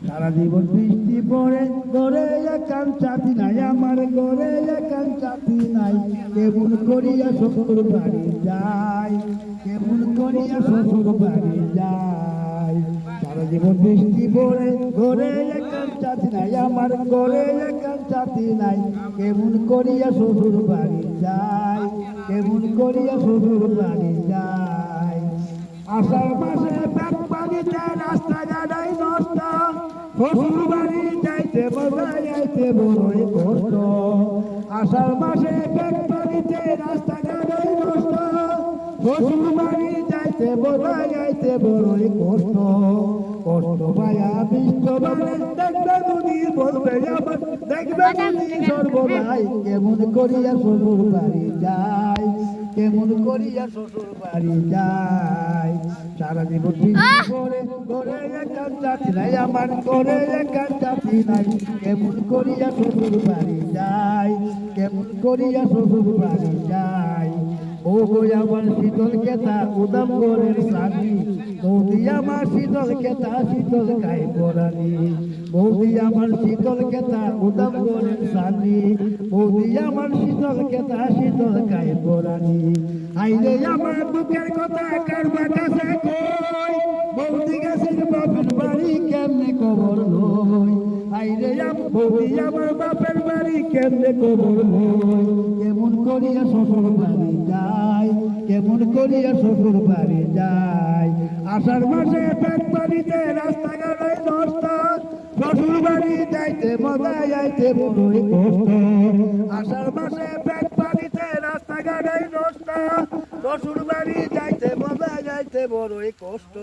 সারা জীবন বৃষ্টি পড়ে ঘরে একান চাতি নাই, আমার ঘরে একান চাতি নাই। কেমন করিয়া শ্বশুর বাড়ি যাই, কেমন করিয়া শ্বশুর বাড়ি যাই। সারা জীবন বৃষ্টি পড়ে ঘরে একান চাতি নাই, আমার ঘরে একান চাতি নাই। কেমন করিয়া শ্বশুর বাড়ি যাই, কেমন করিয়া শ্বশুর বাড়ি যাই। আষাঢ় মাসে পেট পানিতে রাস্তাঘাটাই নষ্ট, শ্বশুর বাড়ি যাইতে যাইতে বড়ই কষ্ট। আষাঢ় মাসে পেট পানিতে রাস্তাঘাটাই নষ্ট, শ্বশুর বাড়ি যাইতে যাইতে বড়ই কষ্ট। কষ্ট পায়া বিষ্ট বারে দেখবে যদি বলবে আবার, দেখবে যদি সর্বদাই। কেমন করিয়া শ্বশুর বাড়ি যাই, কেমন করিয়া শ্বশুর বাড়ি যাই। সারা জীবন ঘরে ঘরে একান জাতি নাই, আমার ঘরে একান জাতি নাই। কেমন করিয়া শ্বশুর বাড়ি যাই, কেমন করিয়া শ্বশুর বাড়ি যাই। ও আমার শীতল কেতা উদাম ঘরের সাথী, বৌদি আমার শীতল কেতা শীতল গায়ে পরানি। বৌদি আমার শীতল কেতা উদাম ঘরের সাথী, বৌদি আমার শীতল কেতা শীতল গায়ে পরানি। আইলে আমার বুকের কথা কারবা কাছে কই, বৌদি গাছের বাপের বাড়ি কেমনে খবর লই। আইলে বৌদি আমার বাপের বাড়ি কেমনে খবর লই। কেমন করিয়া শ্বশুর বাড়ি যাই, কেমন করিয়া শ্বশুর বাড়ি যাই। আষাঢ় মাসে পেট পানিতে রাস্তাঘাটাই নষ্ট, শ্বশুর বাড়ি যাইতে মজা যাইতে বড়ই কষ্ট। আষাঢ় মাসে পেট পানিতে রাস্তাঘাটাই নষ্ট, শ্বশুর বাড়ি যাইতে মজা যাইতে বড়ই কষ্ট।